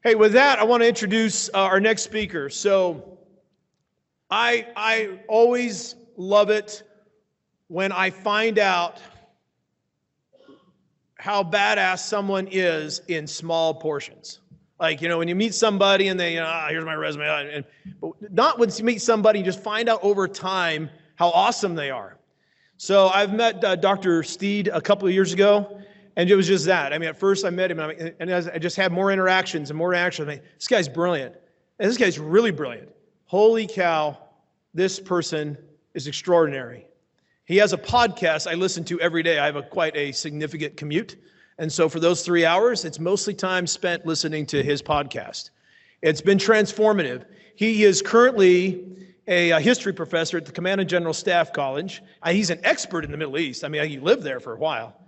Hey, with that, I want to introduce our next speaker. So I always love it when I find out how badass someone is in small portions. Like, when you meet somebody and they, here's my resume. But not when you meet somebody, you just find out over time how awesome they are. So I've met Dr. Steed a couple of years ago, and it was just that. I mean, at first I met him, and I just had more interactions and more action. This guy's brilliant. And this guy's really brilliant. Holy cow, this person is extraordinary. He has a podcast I listen to every day. I have quite a significant commute. And so for those 3 hours, it's mostly time spent listening to his podcast. It's been transformative. He is currently a history professor at the Command and General Staff College. He's an expert in the Middle East. I mean, he lived there for a while.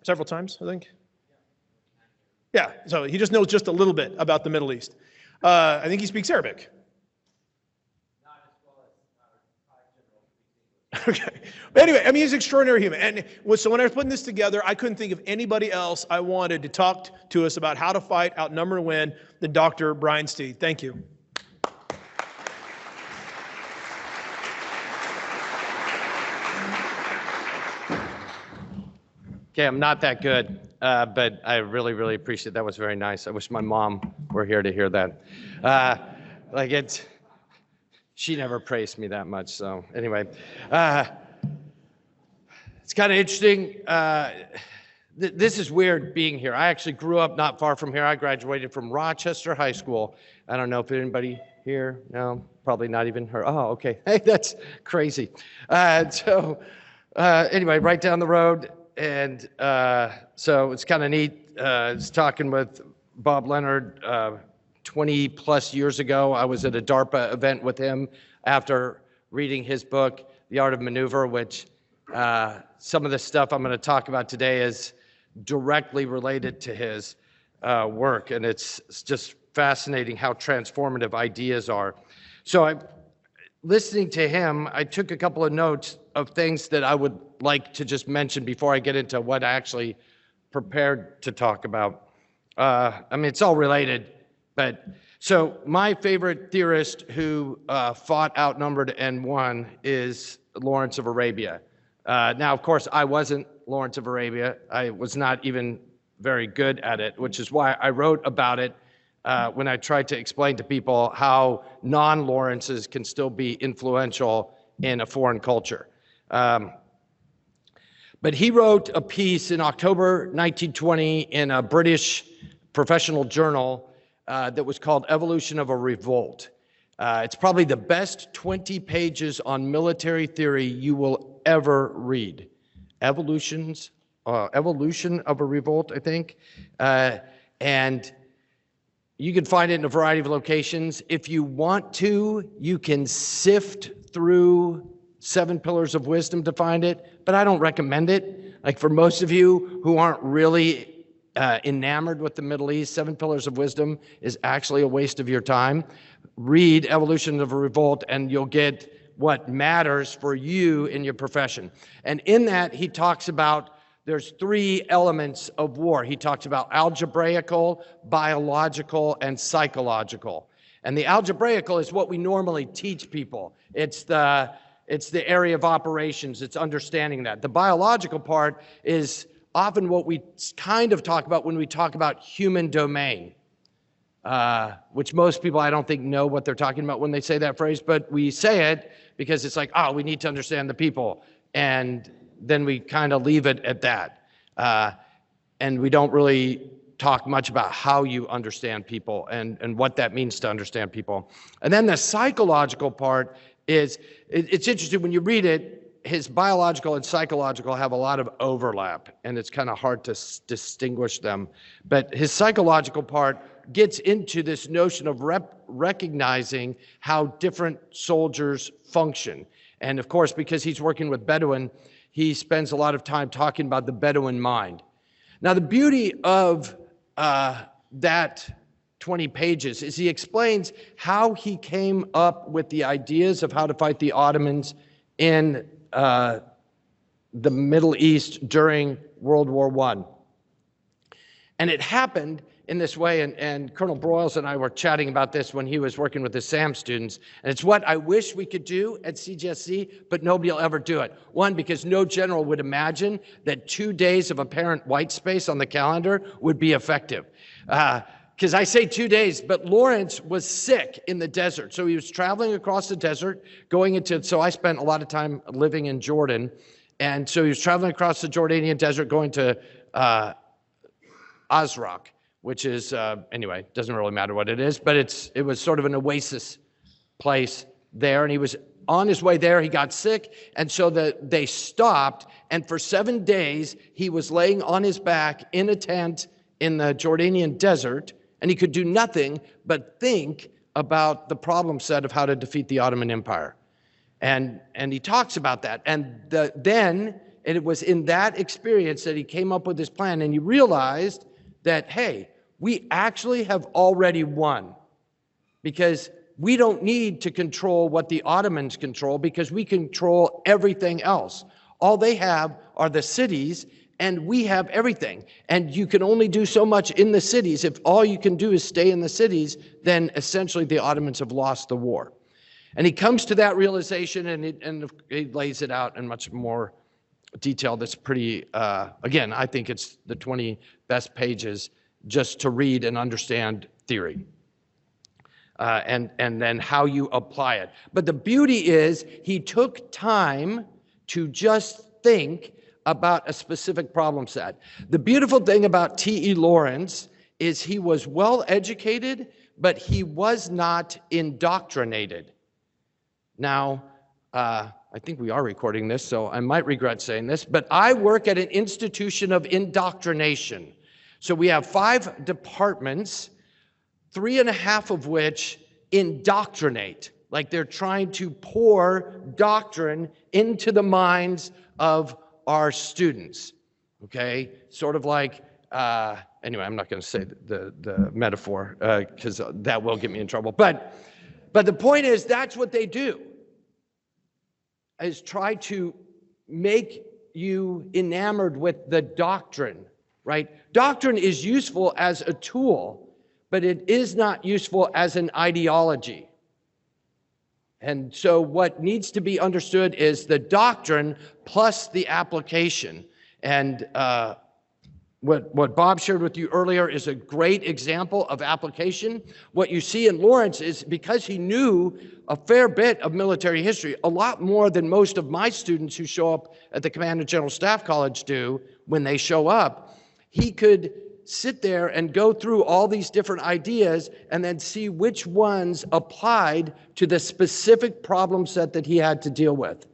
Several times, I think. Yeah, so he just knows just a little bit about the Middle East. I think he speaks Arabic. Not as well as our general. Okay. But anyway, I mean, he's an extraordinary human. And so when I was putting this together, I couldn't think of anybody else I wanted to talk to us about how to fight, outnumber, and win than Dr. Brian Steed. Thank you. Okay, I'm not that good, but I really, really appreciate it. That was very nice. I wish my mom were here to hear that. She never praised me that much, so anyway. It's kind of interesting. This is weird being here. I actually grew up not far from here. I graduated from Rochester High School. I don't know if anybody here, no, probably not even her. Oh, okay. Hey, that's crazy. Anyway, right down the road. And so it's kind of neat. I was talking with Bob Leonard 20 plus years ago. I was at a DARPA event with him after reading his book, The Art of Maneuver, which some of the stuff I'm going to talk about today is directly related to his work. And it's just fascinating how transformative ideas are. So listening to him, I took a couple of notes of things that I would like to just mention before I get into what I actually prepared to talk about. I mean, it's all related, but so my favorite theorist who fought, outnumbered, and won is Lawrence of Arabia. Now, of course, I wasn't Lawrence of Arabia. I was not even very good at it, which is why I wrote about it when I tried to explain to people how non-Lawrences can still be influential in a foreign culture. But he wrote a piece in October 1920 in a British professional journal that was called Evolution of a Revolt. It's probably the best 20 pages on military theory you will ever read. Evolution of a Revolt, I think. And you can find it in a variety of locations. If you want to, you can sift through 7 Pillars of Wisdom to find it, but I don't recommend it. Like for most of you who aren't really enamored with the Middle East, 7 Pillars of Wisdom is actually a waste of your time. Read Evolution of a Revolt and you'll get what matters for you in your profession. And in that, he talks about there's 3 elements of war. He talks about algebraical, biological, and psychological. And the algebraical is what we normally teach people. It's the area of operations. It's understanding that. The biological part is often what we kind of talk about when we talk about human domain, which most people I don't think know what they're talking about when they say that phrase, but we say it because it's like, we need to understand the people. And then we kind of leave it at that. And we don't really talk much about how you understand people and what that means to understand people. And then the psychological part is, it's interesting when you read it, his biological and psychological have a lot of overlap, and it's kind of hard to distinguish them. But his psychological part gets into this notion of recognizing how different soldiers function. And of course, because he's working with Bedouin, he spends a lot of time talking about the Bedouin mind. Now, the beauty of that 20 pages is he explains how he came up with the ideas of how to fight the Ottomans in the Middle East during World War I. And it happened in this way, and Colonel Broyles and I were chatting about this when he was working with the SAM students, and it's what I wish we could do at CGSC, but nobody will ever do it. One, because no general would imagine that 2 days of apparent white space on the calendar would be effective. Because I say 2 days, but Lawrence was sick in the desert. So he was traveling across the desert, so I spent a lot of time living in Jordan. And so he was traveling across the Jordanian desert, going to Azraq, which is, anyway, doesn't really matter what it is, but it was sort of an oasis place there. And he was on his way there, he got sick. And so they stopped. And for 7 days, he was laying on his back in a tent in the Jordanian desert. And he could do nothing but think about the problem set of how to defeat the Ottoman Empire. And he talks about that. And then it was in that experience that he came up with this plan. And he realized that, hey, we actually have already won. Because we don't need to control what the Ottomans control, because we control everything else. All they have are the cities, and we have everything. And you can only do so much in the cities. If all you can do is stay in the cities, then essentially the Ottomans have lost the war. And he comes to that realization, and he lays it out in much more detail that's pretty, again, I think it's the 20 best pages just to read and understand theory. And then how you apply it. But the beauty is he took time to just think about a specific problem set. The beautiful thing about T.E. Lawrence is he was well educated, but he was not indoctrinated. Now, I think we are recording this, so I might regret saying this, but I work at an institution of indoctrination. So we have 5 departments, 3.5 of which indoctrinate, like they're trying to pour doctrine into the minds of our students, okay? Sort of like, anyway, I'm not going to say the metaphor because that will get me in trouble. But the point is, that's what they do, is try to make you enamored with the doctrine, right? Doctrine is useful as a tool, but it is not useful as an ideology. And so what needs to be understood is the doctrine plus the application. And what Bob shared with you earlier is a great example of application. What you see in Lawrence is, because he knew a fair bit of military history, a lot more than most of my students who show up at the Command and General Staff College do when they show up, he could sit there and go through all these different ideas and then see which ones applied to the specific problem set that he had to deal with.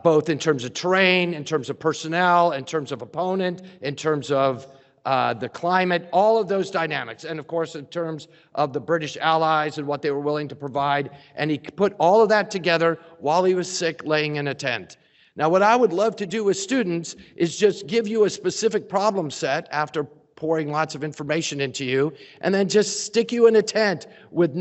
Both in terms of terrain, in terms of personnel, in terms of opponent, in terms of the climate, all of those dynamics. And of course, in terms of the British allies and what they were willing to provide. And he put all of that together while he was sick, laying in a tent. Now, what I would love to do with students is just give you a specific problem set after pouring lots of information into you, and then just stick you in a tent with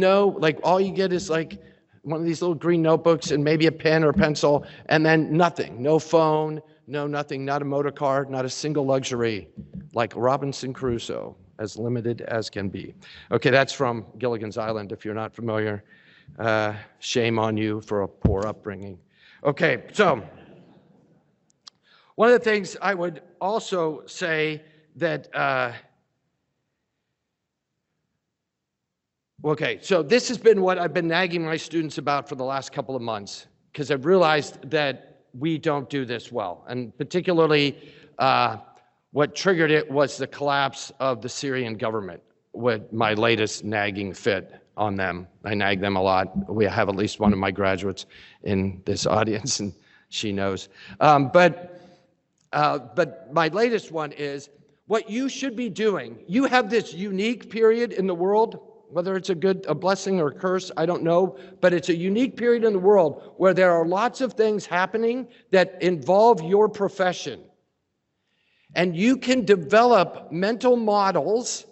all you get is like one of these little green notebooks and maybe a pen or a pencil, and then nothing, no phone, no nothing, not a motor car, not a single luxury, like Robinson Crusoe, as limited as can be. Okay, that's from Gilligan's Island, if you're not familiar. Shame on you for a poor upbringing. Okay, so one of the things I would also say that, okay, so this has been what I've been nagging my students about for the last couple of months, because I've realized that we don't do this well. And particularly, what triggered it was the collapse of the Syrian government, with my latest nagging fit on them. I nag them a lot. We have at least one of my graduates in this audience, and she knows. But my latest one is, what you should be doing, you have this unique period in the world, whether it's a blessing or a curse, I don't know, but it's a unique period in the world where there are lots of things happening that involve your profession. And you can develop mental models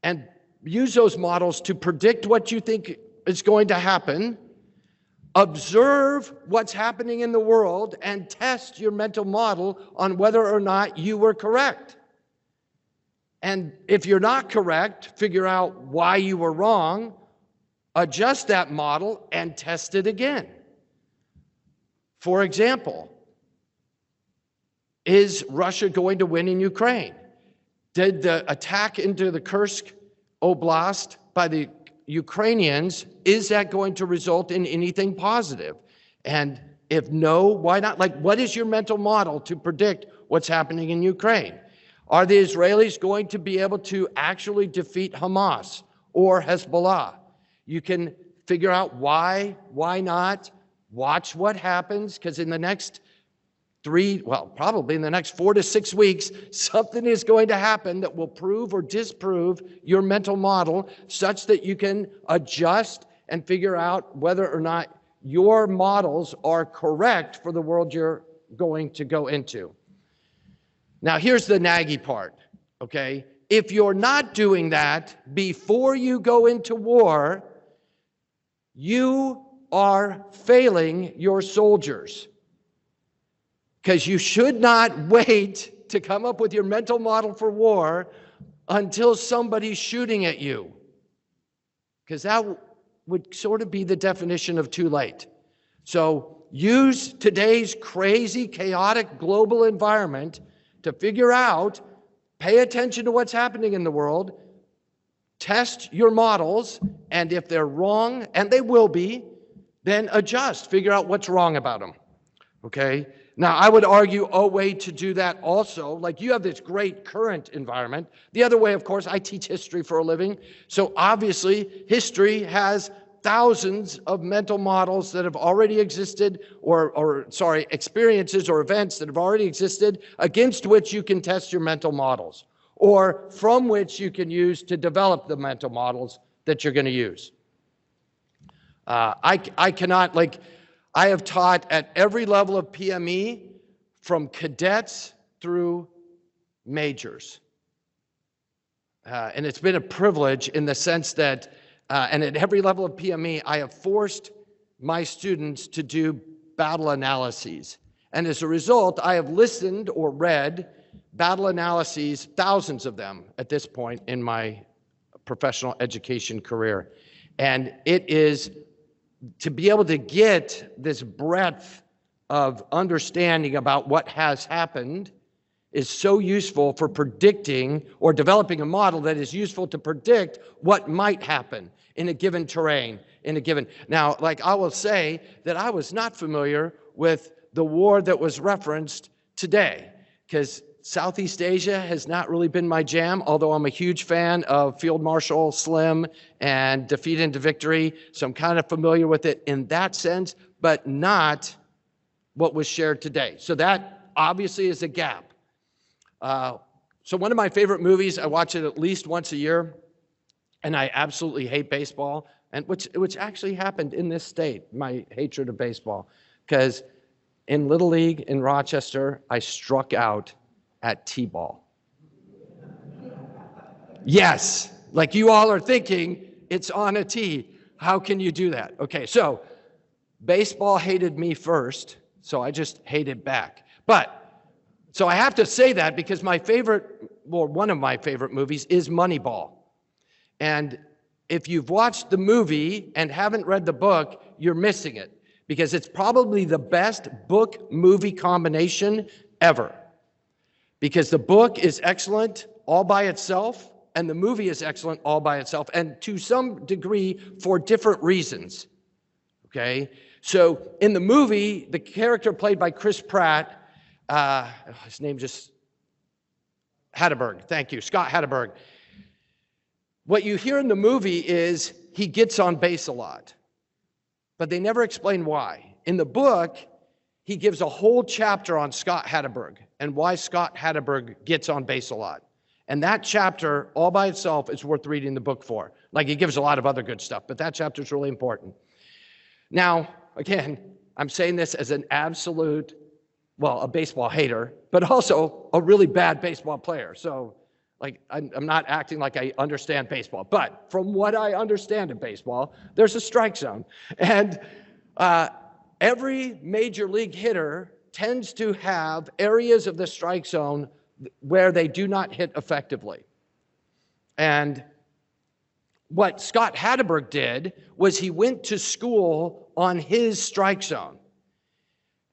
and use those models to predict what you think is going to happen, observe what's happening in the world, and test your mental model on whether or not you were correct. And if you're not correct, figure out why you were wrong, adjust that model, and test it again. For example, is Russia going to win in Ukraine? Did the attack into the Kursk Oblast by the Ukrainians, is that going to result in anything positive? And if no, why not? Like, what is your mental model to predict what's happening in Ukraine? Are the Israelis going to be able to actually defeat Hamas or Hezbollah? You can figure out why not, watch what happens, because in the next probably in the next 4 to 6 weeks, something is going to happen that will prove or disprove your mental model such that you can adjust and figure out whether or not your models are correct for the world you're going to go into. Now, here's the naggy part, okay? If you're not doing that before you go into war, you are failing your soldiers. Because you should not wait to come up with your mental model for war until somebody's shooting at you. Because that would sort of be the definition of too late. So use today's crazy, chaotic global environment to figure out, pay attention to what's happening in the world, test your models, and if they're wrong, and they will be, then adjust, figure out what's wrong about them, okay? Now, I would argue a way to do that also, like you have this great current environment. The other way, of course, I teach history for a living. So obviously, history has thousands of mental models that have already existed, experiences or events that have already existed against which you can test your mental models, or from which you can use to develop the mental models that you're going to use. I have taught at every level of PME, from cadets through majors. And it's been a privilege in the sense that, and at every level of PME, I have forced my students to do battle analyses. And as a result, I have listened or read battle analyses, thousands of them at this point in my professional education career. And it is to be able to get this breadth of understanding about what has happened is so useful for predicting or developing a model that is useful to predict what might happen in a given terrain, Now, like I will say that I was not familiar with the war that was referenced today, because Southeast Asia has not really been my jam, although I'm a huge fan of Field Marshal Slim and Defeat into Victory, so I'm kind of familiar with it in that sense, but not what was shared today. So that obviously is a gap. So one of my favorite movies, I watch it at least once a year, and I absolutely hate baseball, and which actually happened in this state, my hatred of baseball, because in Little League in Rochester, I struck out at T-ball. Yes, like you all are thinking, it's on a tee. How can you do that? Okay, so baseball hated me first, so I just hated back. So I have to say that because one of my favorite movies is Moneyball. And if you've watched the movie and haven't read the book, you're missing it, because it's probably the best book-movie combination ever. Because the book is excellent all by itself, and the movie is excellent all by itself, and to some degree for different reasons, okay? So in the movie, the character played by Chris Pratt, his name just, Hatterberg, thank you, Scott Hatterberg. What you hear in the movie is he gets on base a lot, but they never explain why. In the book, he gives a whole chapter on Scott Hatterberg and why Scott Hatterberg gets on base a lot. And that chapter, all by itself, is worth reading the book for. Like, he gives a lot of other good stuff, but that chapter is really important. Now, again, I'm saying this as an absolute, a baseball hater, but also a really bad baseball player. So, like, I'm not acting like I understand baseball. But from what I understand of baseball, there's a strike zone. And every major league hitter tends to have areas of the strike zone where they do not hit effectively. And what Scott Hatteberg did was he went to school on his strike zone.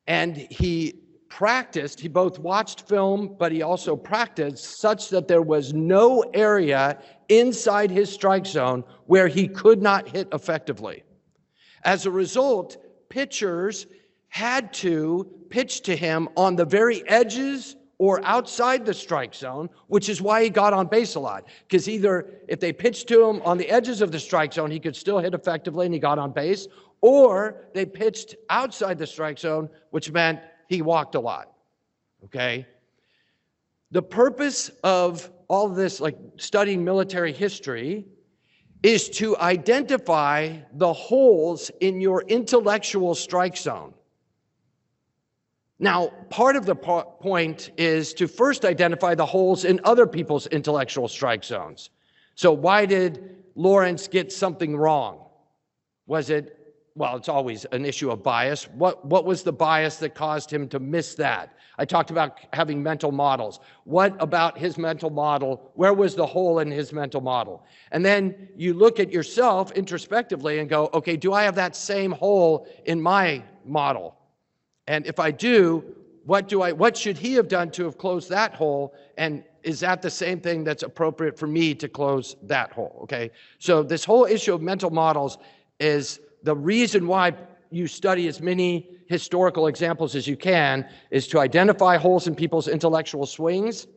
And he practiced, he both watched film, but he also practiced such that there was no area inside his strike zone where he could not hit effectively. As a result, pitchers had to pitch to him on the very edges or outside the strike zone, which is why he got on base a lot. Because either if they pitched to him on the edges of the strike zone, he could still hit effectively and he got on base, or they pitched outside the strike zone, which meant he walked a lot, okay? The purpose of all of this, like studying military history, is to identify the holes in your intellectual strike zone. Now, part of the point is to first identify the holes in other people's intellectual strike zones. So why did Lawrence get something wrong? Was it, well, it's always an issue of bias. What was the bias that caused him to miss that? I talked about having mental models. What about his mental model? Where was the hole in his mental model? And then you look at yourself introspectively and go, okay, do I have that same hole in my model? And if I do, what should he have done to have closed that hole? And is that the same thing that's appropriate for me to close that hole? Okay. So this whole issue of mental models is the reason why you study as many historical examples as you can, is to identify holes in people's intellectual swings,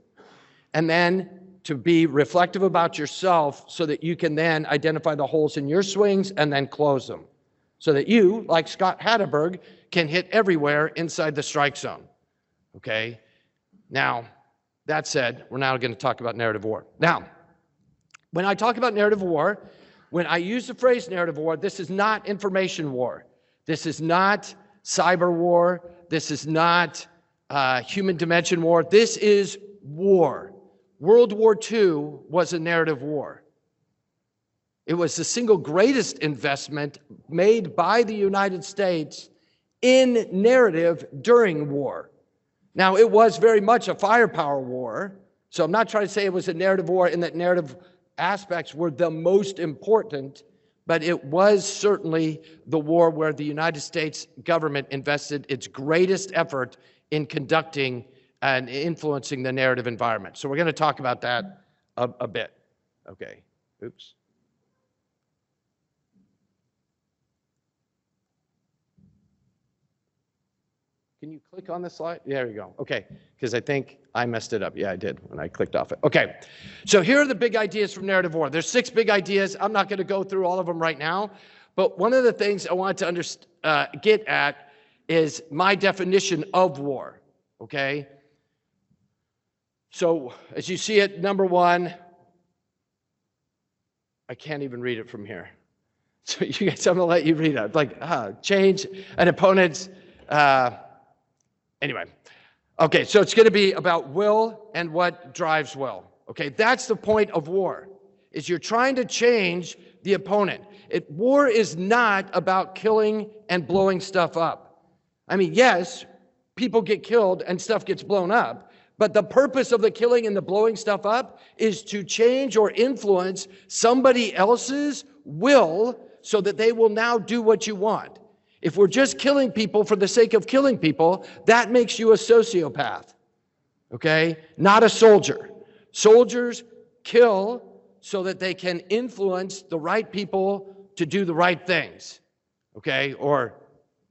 and then to be reflective about yourself so that you can then identify the holes in your swings and then close them. So that you, like Scott Hatteberg, can hit everywhere inside the strike zone, okay? Now, that said, we're now going to talk about narrative war. Now, when I talk about narrative war, when I use the phrase narrative war, this is not information war. This is not cyber war. This is not human dimension war. This is war. World War II was a narrative war. It was the single greatest investment made by the United States in narrative during war. Now, it was very much a firepower war, so I'm not trying to say it was a narrative war in that narrative aspects were the most important, but it was certainly the war where the United States government invested its greatest effort in conducting and influencing the narrative environment. So we're going to talk about that a bit. Okay. Oops. Can you click on the slide? There you go. Okay, because I think I messed it up. Yeah, I did when I clicked off it. Okay, so here are the big ideas from narrative war. There's 6 big ideas. I'm not going to go through all of them right now, but one of the things I want to get at is my definition of war, okay? So as you see it, number 1, I can't even read it from here. So you guys, I'm going to let you read it. Like, change an opponent's... Anyway, okay, so it's going to be about will and what drives will. Okay, that's the point of war, is you're trying to change the opponent. War is not about killing and blowing stuff up. I mean, yes, people get killed and stuff gets blown up, but the purpose of the killing and the blowing stuff up is to change or influence somebody else's will so that they will now do what you want. If we're just killing people for the sake of killing people, that makes you a sociopath, okay? Not a soldier. Soldiers kill so that they can influence the right people to do the right things, okay? Or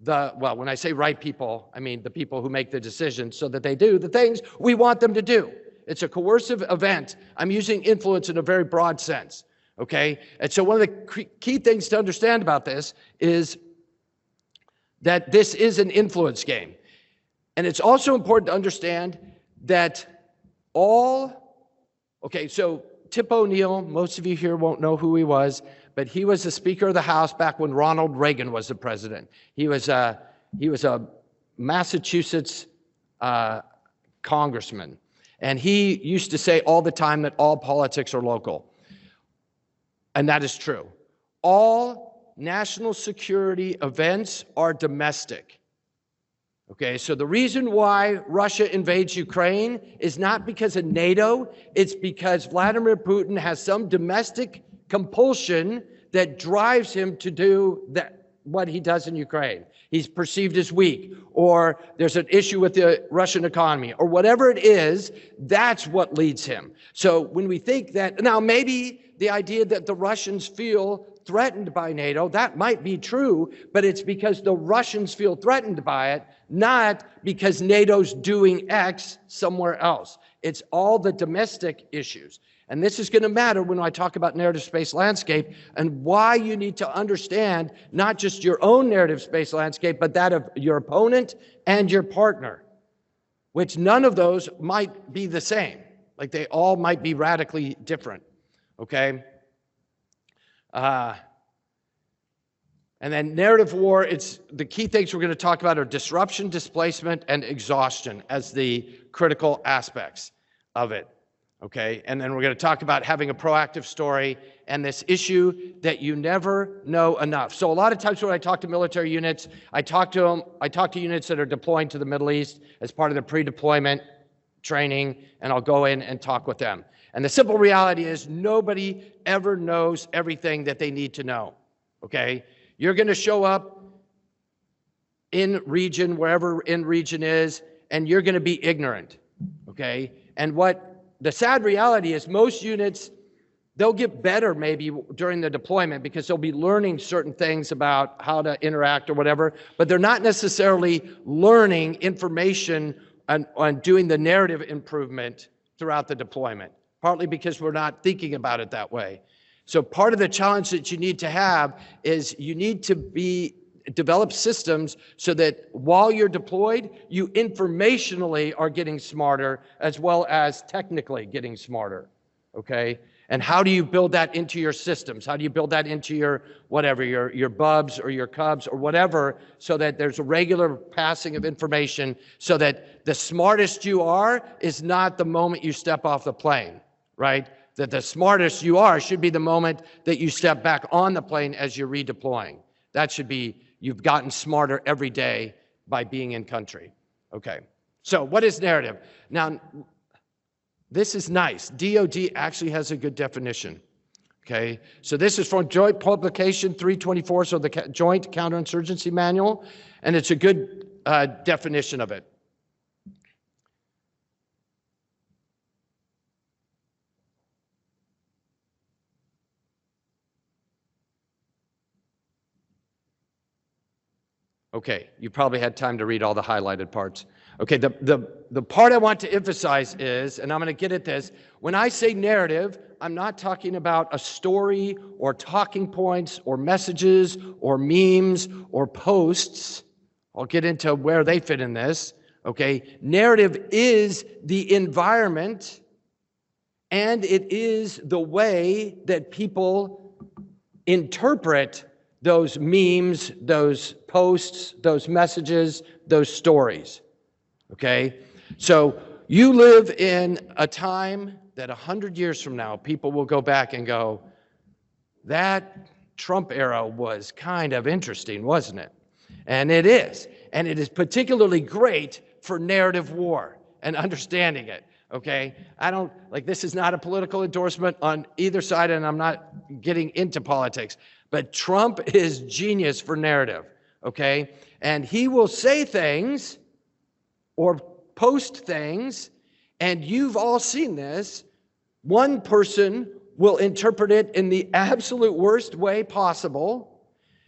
well, when I say right people, I mean the people who make the decisions so that they do the things we want them to do. It's a coercive event. I'm using influence in a very broad sense, okay? And so one of the key things to understand about this is that this is an influence game. And it's also important to understand that okay, so Tip O'Neill, most of you here won't know who he was, but he was the Speaker of the House back when Ronald Reagan was the president. He was a Massachusetts congressman. And he used to say all the time that all politics are local. And that is true. All national security events are domestic, Okay, so the reason why Russia invades Ukraine is not because of NATO, it's because Vladimir Putin has some domestic compulsion that drives him to do what he does in Ukraine. He's perceived as weak, or there's an issue with the Russian economy, or whatever it is, that's what leads him. So when we think that, now maybe the idea that the Russians feel threatened by NATO, that might be true, but it's because the Russians feel threatened by it, not because NATO's doing X somewhere else. It's all the domestic issues. And this is going to matter when I talk about narrative space landscape and why you need to understand not just your own narrative space landscape, but that of your opponent and your partner, which none of those might be the same. Like they all might be radically different, okay? And then narrative war, it's the key things we're going to talk about are disruption, displacement, and exhaustion as the critical aspects of it. Okay, and then we're going to talk about having a proactive story and this issue that you never know enough. So a lot of times when I talk to military units, I talk to units that are deploying to the Middle East as part of the pre-deployment training, and I'll go in and talk with them. And the simple reality is nobody ever knows everything that they need to know, okay? You're going to show up in region, wherever in region is, and you're going to be ignorant, okay? And what the sad reality is most units, they'll get better maybe during the deployment because they'll be learning certain things about how to interact or whatever, but they're not necessarily learning information on doing the narrative improvement throughout the deployment, partly because we're not thinking about it that way. So part of the challenge that you need to have is you need to develop systems so that while you're deployed, you informationally are getting smarter as well as technically getting smarter, okay? And how do you build that into your systems? How do you build that into your whatever, your bubs or your cubs or whatever, so that there's a regular passing of information so that the smartest you are is not the moment you step off the plane, right? That the smartest you are should be the moment that you step back on the plane as you're redeploying. That should be, you've gotten smarter every day by being in country. Okay, so what is narrative? Now, this is nice. DOD actually has a good definition. Okay, so this is from Joint Publication 324, so the Joint Counterinsurgency Manual, and it's a good definition of it. Okay, you probably had time to read all the highlighted parts. Okay, the part I want to emphasize is, and I'm going to get at this, when I say narrative, I'm not talking about a story or talking points or messages or memes or posts. I'll get into where they fit in this. Okay, narrative is the environment and it is the way that people interpret those memes, those posts, those messages, those stories, okay? So you live in a time that 100 years from now, people will go back and go, that Trump era was kind of interesting, wasn't it? And it is. And it is particularly great for narrative war and understanding it, okay? This is not a political endorsement on either side, and I'm not getting into politics. But Trump is genius for narrative, okay? And he will say things or post things, and you've all seen this. One person will interpret it in the absolute worst way possible,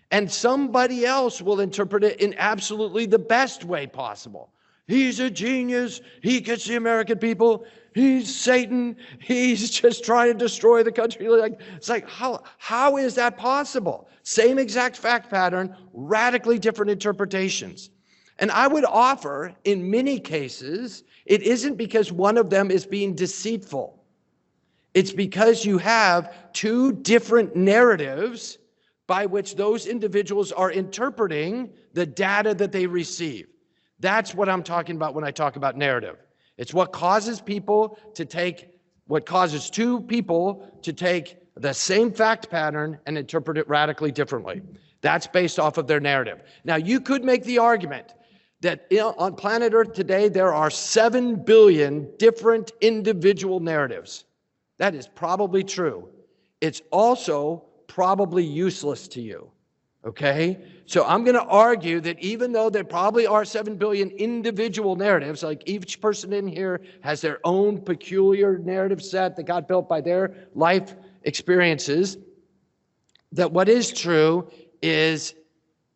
and somebody else will interpret it in absolutely the best way possible. He's a genius. He gets the American people. He's Satan. He's just trying to destroy the country. It's like, how is that possible? Same exact fact pattern, radically different interpretations. And I would offer, in many cases, it isn't because one of them is being deceitful. It's because you have two different narratives by which those individuals are interpreting the data that they receive. That's what I'm talking about when I talk about narrative. It's what causes two people to take the same fact pattern and interpret it radically differently. That's based off of their narrative. Now, you could make the argument that on planet Earth today, there are 7 billion different individual narratives. That is probably true. It's also probably useless to you, okay? So I'm going to argue that even though there probably are 7 billion individual narratives, like each person in here has their own peculiar narrative set that got built by their life experiences, that what is true is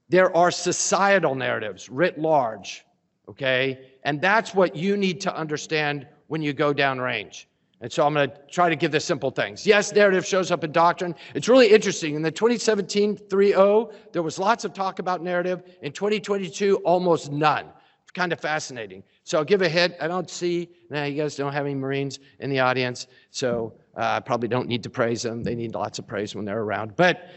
there are societal narratives writ large, okay? And that's what you need to understand when you go downrange. And so I'm going to try to give the simple things. Yes, narrative shows up in doctrine. It's really interesting. In the 2017 3.0, there was lots of talk about narrative. In 2022, almost none. It's kind of fascinating. So I'll give a hint. I don't see, now you guys don't have any Marines in the audience, so I probably don't need to praise them. They need lots of praise when they're around. But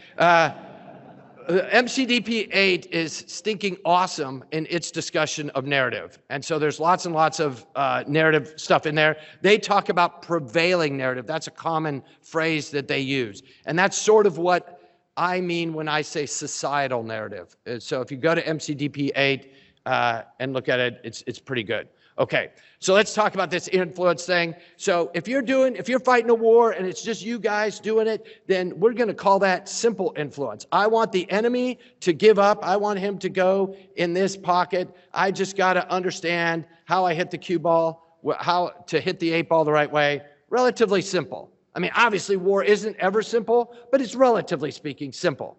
MCDP 8 is stinking awesome in its discussion of narrative. And so there's lots and lots of narrative stuff in there. They talk about prevailing narrative. That's a common phrase that they use. And that's sort of what I mean when I say societal narrative. So if you go to MCDP 8 and look at it, it's pretty good. Okay, so let's talk about this influence thing. So if you're fighting a war and it's just you guys doing it, then we're going to call that simple influence. I want the enemy to give up. I want him to go in this pocket. I just got to understand how I hit the cue ball, how to hit the 8 ball the right way. Relatively simple. I mean, obviously war isn't ever simple, but it's relatively speaking simple.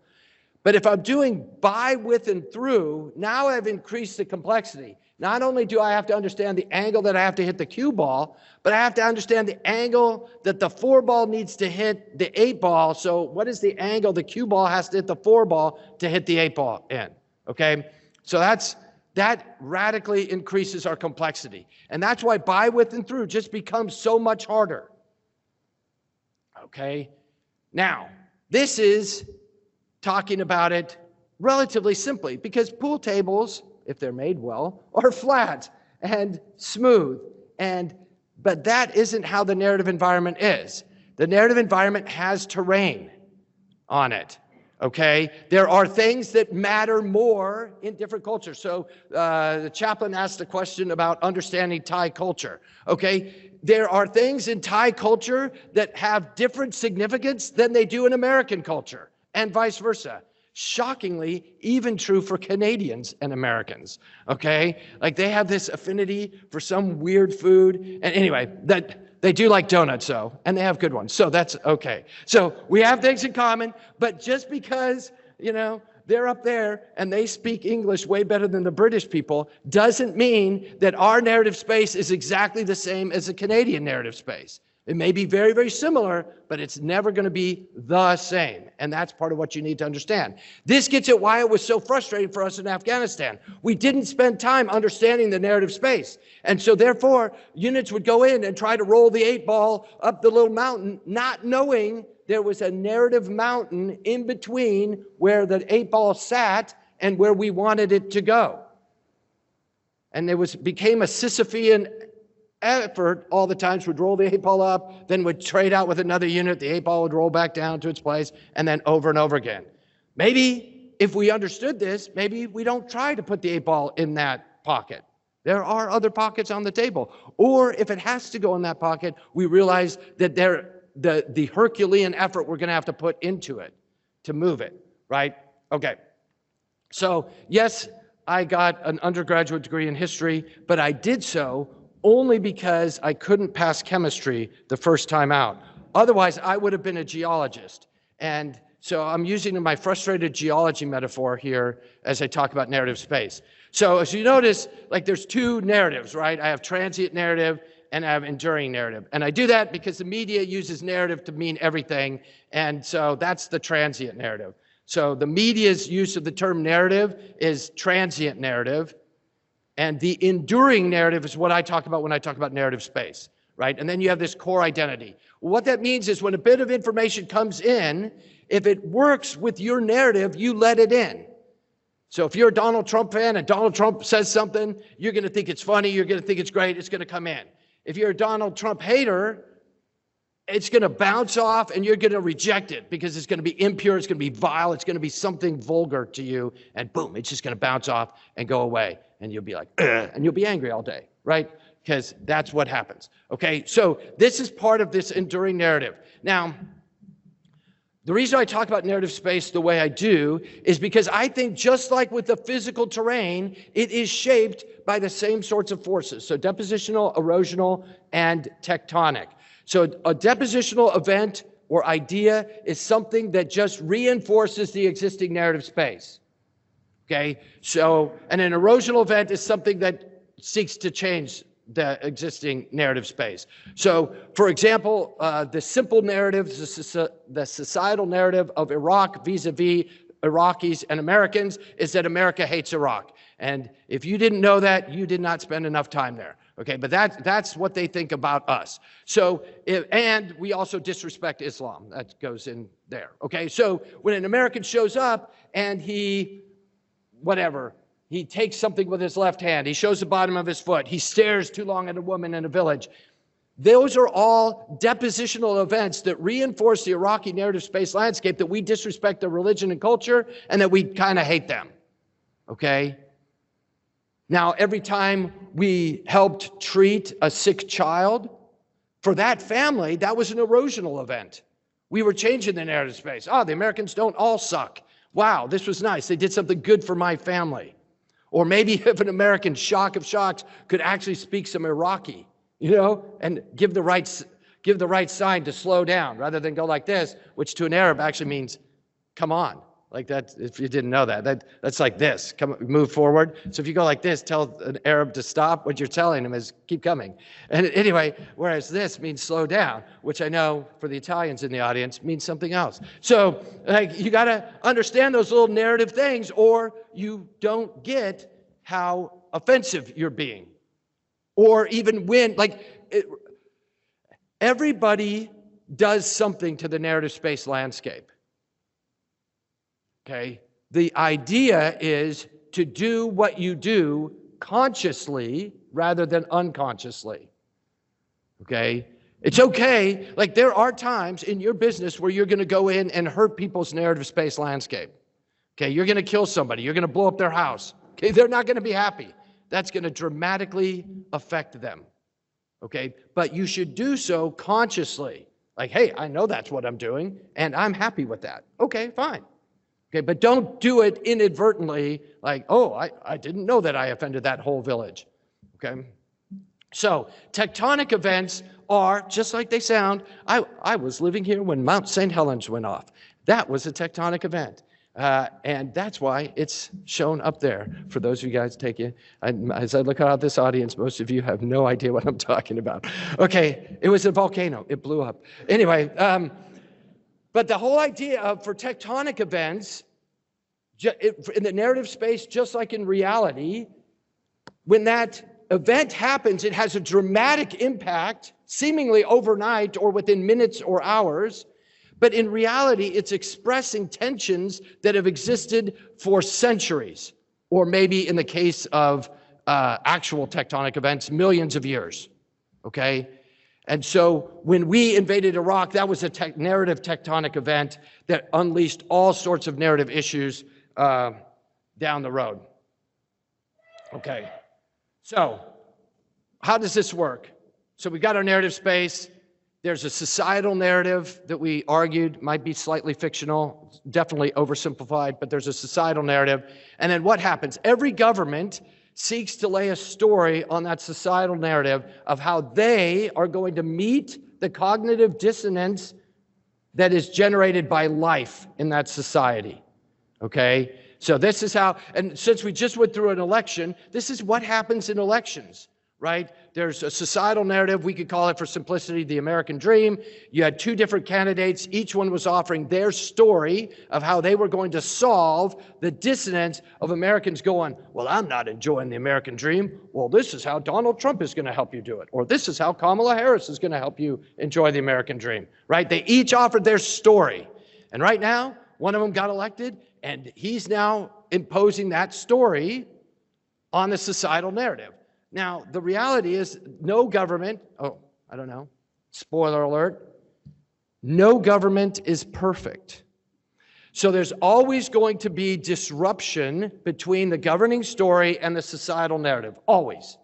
But if I'm doing by, with, and through, now I've increased the complexity. Not only do I have to understand the angle that I have to hit the cue ball, but I have to understand the angle that the 4 ball needs to hit the 8 ball. So what is the angle the cue ball has to hit the 4 ball to hit the 8 ball in? Okay, so that radically increases our complexity. And that's why by, with, and through just becomes so much harder. Okay, now this is talking about it relatively simply, because pool tables, if they're made well, are flat and smooth. But that isn't how the narrative environment is. The narrative environment has terrain on it, okay? There are things that matter more in different cultures. So the chaplain asked a question about understanding Thai culture, okay? There are things in Thai culture that have different significance than they do in American culture, and vice versa. Shockingly, even true for Canadians and Americans, okay? Like they have this affinity for some weird food. And anyway, that they do like donuts, though, and they have good ones. So that's okay. So we have things in common, but just because, they're up there and they speak English way better than the British people doesn't mean that our narrative space is exactly the same as the Canadian narrative space. It may be very, very similar, but it's never going to be the same. And that's part of what you need to understand. This gets at why it was so frustrating for us in Afghanistan. We didn't spend time understanding the narrative space. And so therefore, units would go in and try to roll the 8 ball up the little mountain, not knowing there was a narrative mountain in between where the 8 ball sat and where we wanted it to go. And became a Sisyphean effort all the times. Would roll the 8 ball up, then would trade out with another unit. The 8 ball would roll back down to its place, and then over and over again. Maybe if we understood this, maybe we don't try to put the 8 ball in that pocket. There are other pockets on the table. Or if it has to go in that pocket, we realize that the Herculean effort we're going to have to put into it to move it, right? Okay. So yes, I got an undergraduate degree in history, but I did so only because I couldn't pass chemistry the first time out. Otherwise, I would have been a geologist. And so I'm using my frustrated geology metaphor here as I talk about narrative space. So as you notice, like there's 2 narratives, right? I have transient narrative and I have enduring narrative. And I do that because the media uses narrative to mean everything. And so that's the transient narrative. So the media's use of the term narrative is transient narrative. And the enduring narrative is what I talk about when I talk about narrative space, right? And then you have this core identity. What that means is when a bit of information comes in, if it works with your narrative, you let it in. So if you're a Donald Trump fan and Donald Trump says something, you're going to think it's funny, you're going to think it's great, it's going to come in. If you're a Donald Trump hater, it's going to bounce off and you're going to reject it because it's going to be impure, it's going to be vile, it's going to be something vulgar to you, and boom, it's just going to bounce off and go away. And you'll be like, ugh, and you'll be angry all day, right? Because that's what happens. Okay, so this is part of this enduring narrative. Now, the reason I talk about narrative space the way I do is because I think just like with the physical terrain, it is shaped by the same sorts of forces. So depositional, erosional, and tectonic. So a depositional event or idea is something that just reinforces the existing narrative space. Okay, so and an erosional event is something that seeks to change the existing narrative space. So, for example, the simple narrative, the societal narrative of Iraq vis-a-vis Iraqis and Americans is that America hates Iraq. And if you didn't know that, you did not spend enough time there. Okay, but that's what they think about us. So, and we also disrespect Islam. That goes in there. Okay, so when an American shows up and he takes something with his left hand, he shows the bottom of his foot, he stares too long at a woman in a village. Those are all depositional events that reinforce the Iraqi narrative space landscape that we disrespect their religion and culture and that we kind of hate them. Okay? Now, every time we helped treat a sick child, for that family, that was an erosional event. We were changing the narrative space. Oh, the Americans don't all suck. Wow, this was nice. They did something good for my family. Or maybe if an American, shock of shocks, could actually speak some Iraqi, and give the right sign to slow down rather than go like this, which to an Arab actually means, come on. Like that, if you didn't know that's like this, come, move forward. So if you go like this, tell an Arab to stop, what you're telling him is keep coming. And anyway, whereas this means slow down, which I know for the Italians in the audience means something else. So like you got to understand those little narrative things or you don't get how offensive you're being. Or even when, everybody does something to the narrative space landscape. Okay, the idea is to do what you do consciously rather than unconsciously. Okay, it's okay. Like there are times in your business where you're going to go in and hurt people's narrative space landscape. Okay, you're going to kill somebody. You're going to blow up their house. Okay, they're not going to be happy. That's going to dramatically affect them. Okay, but you should do so consciously. Like, hey, I know that's what I'm doing, and I'm happy with that. Okay, fine. Okay, but don't do it inadvertently, like, oh, I didn't know that I offended that whole village. Okay? So, tectonic events are, just like they sound, I was living here when Mount St. Helens went off. That was a tectonic event. And that's why it's shown up there for those of you guys taking it. As I look out this audience, most of you have no idea what I'm talking about. Okay, it was a volcano. It blew up. Anyway, but the whole idea for tectonic events, in the narrative space, just like in reality, when that event happens, it has a dramatic impact, seemingly overnight or within minutes or hours. But in reality, it's expressing tensions that have existed for centuries, or maybe in the case of actual tectonic events, millions of years. Okay? And so when we invaded Iraq, that was a narrative tectonic event that unleashed all sorts of narrative issues down the road. Okay, so how does this work? So we've got our narrative space. There's a societal narrative that we argued might be slightly fictional, definitely oversimplified, but there's a societal narrative. And then what happens? Every government seeks to lay a story on that societal narrative of how they are going to meet the cognitive dissonance that is generated by life in that society. Okay? So this is how, and since we just went through an election, this is what happens in elections, right? There's a societal narrative, we could call it for simplicity, the American dream. You had two different candidates, each one was offering their story of how they were going to solve the dissonance of Americans going, well, I'm not enjoying the American dream. Well, this is how Donald Trump is going to help you do it. Or this is how Kamala Harris is going to help you enjoy the American dream, right? They each offered their story. And right now, one of them got elected, and he's now imposing that story on the societal narrative. Now, the reality is no government, spoiler alert, No government is perfect. So there's always going to be disruption between the governing story and the societal narrative, always.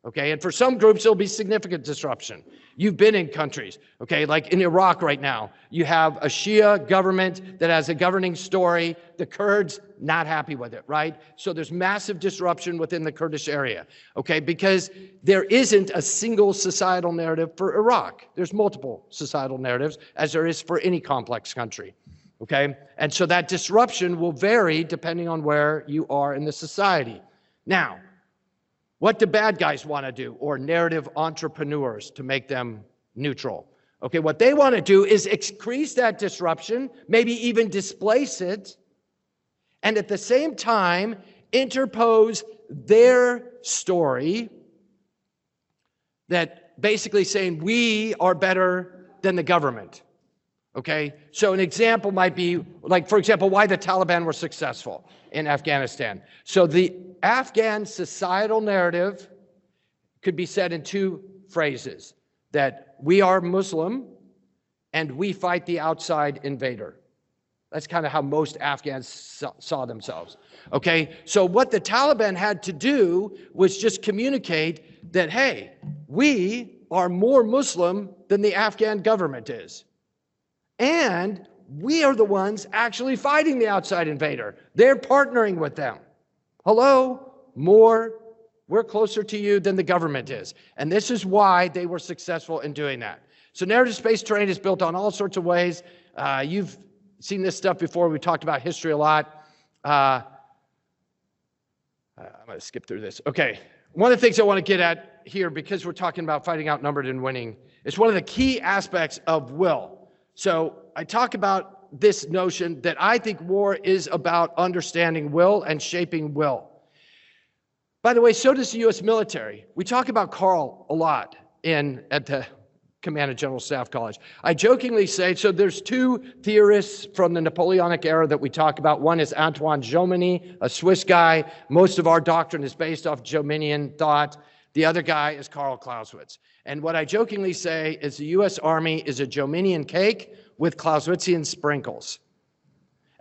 Okay, and for some groups, there'll be significant disruption. You've been in countries, okay, like in Iraq right now, you have a Shia government that has a governing story. The Kurds, not happy with it, right? So there's massive disruption within the Kurdish area, okay, because there isn't a single societal narrative for Iraq. There's multiple societal narratives, as there is for any complex country, okay? And so that disruption will vary depending on where you are in the society. Now, what do bad guys want to do, or narrative entrepreneurs, to make them neutral? Okay, what they want to do is increase that disruption, maybe even displace it, and at the same time interpose their story that basically saying we are better than the government. Okay, so an example might be, like, for example, why the Taliban were successful in Afghanistan. So the Afghan societal narrative could be said in two phrases, that we are Muslim and we fight the outside invader. That's kind of how most Afghans saw themselves. Okay, so what the Taliban had to do was just communicate that, hey, we are more Muslim than the Afghan government is. And we are the ones actually fighting the outside invader. They're partnering with them. Hello, we're closer to you than the government is. And this is why they were successful in doing that. So narrative space terrain is built on all sorts of ways. You've seen this stuff before. We talked about history a lot. I'm going to skip through this. Okay, one of the things I want to get at here, because we're talking about fighting outnumbered and winning, is one of the key aspects of will. So I talk about this notion that I think war is about understanding will and shaping will. By the way, so does the U.S. military. We talk about Carl a lot at the Command and General Staff College. I jokingly say, so there's two theorists from the Napoleonic era that we talk about. One is Antoine Jomini, a Swiss guy. Most of our doctrine is based off Jominian thought. The other guy is Karl Clausewitz. And what I jokingly say is the U.S. Army is a Jominian cake with Clausewitzian sprinkles.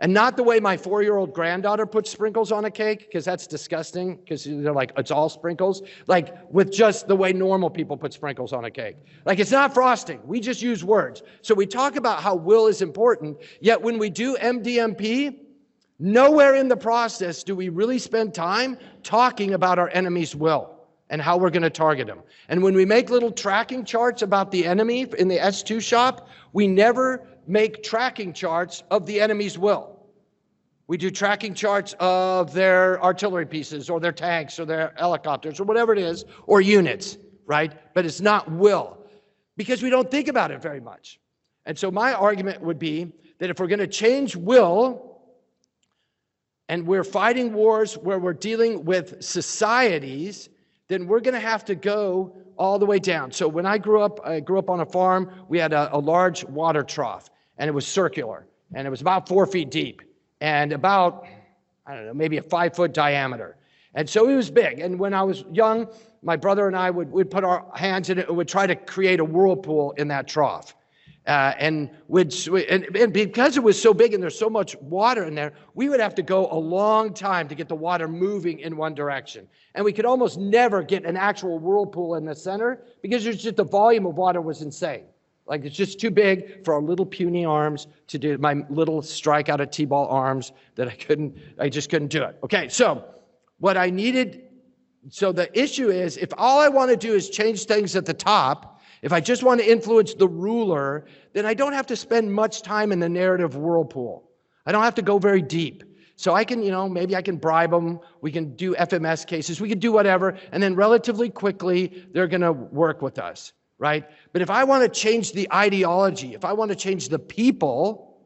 And not the way my 4-year-old granddaughter puts sprinkles on a cake, because that's disgusting, because they're like, it's all sprinkles. Like, with just the way normal people put sprinkles on a cake. Like, it's not frosting. We just use words. So we talk about how will is important, yet when we do MDMP, nowhere in the process do we really spend time talking about our enemy's will and how we're going to target them. And when we make little tracking charts about the enemy in the S2 shop, we never make tracking charts of the enemy's will. We do tracking charts of their artillery pieces or their tanks or their helicopters or whatever it is, or units, right? But it's not will, because we don't think about it very much. And so my argument would be that if we're going to change will, and we're fighting wars where we're dealing with societies, then we're going to have to go all the way down. So when I grew up on a farm. We had a large water trough, and it was circular, and it was about 4 feet deep, and about, I don't know, maybe a 5-foot diameter. And so it was big. And when I was young, my brother and I would put our hands in it and would try to create a whirlpool in that trough. And because it was so big and there's so much water in there, we would have to go a long time to get the water moving in one direction. And we could almost never get an actual whirlpool in the center, because there's just the volume of water was insane. Like, it's just too big for our little puny arms to do, my little strike out of T-ball arms, that I just couldn't do it. Okay, so what I needed, so the issue is, if all I want to do is change things at the top, if I just want to influence the ruler, then I don't have to spend much time in the narrative whirlpool. I don't have to go very deep. So I can, maybe I can bribe them. We can do FMS cases. We can do whatever. And then relatively quickly, they're going to work with us, right? But if I want to change the ideology, if I want to change the people,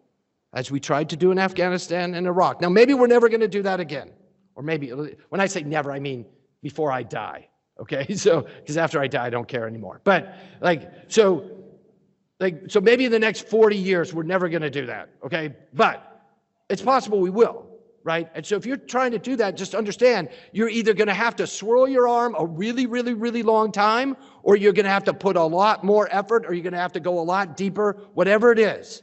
as we tried to do in Afghanistan and Iraq. Now, maybe we're never going to do that again. Or maybe, when I say never, I mean before I die. Okay, so, because after I die, I don't care anymore. But, so maybe in the next 40 years, we're never going to do that, okay? But it's possible we will, right? And so if you're trying to do that, just understand you're either going to have to swirl your arm a really, really, really long time, or you're going to have to put a lot more effort, or you're going to have to go a lot deeper, whatever it is,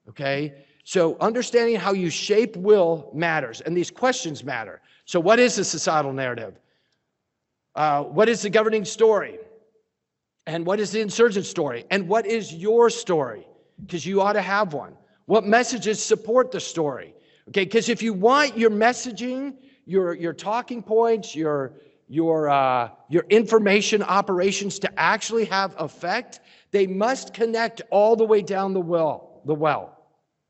okay? So understanding how you shape will matters, and these questions matter. So what is the societal narrative? What is the governing story? And what is the insurgent story? And what is your story? Because you ought to have one. What messages support the story? Okay, because if you want your messaging, your talking points, your information operations to actually have effect, they must connect all the way down the well.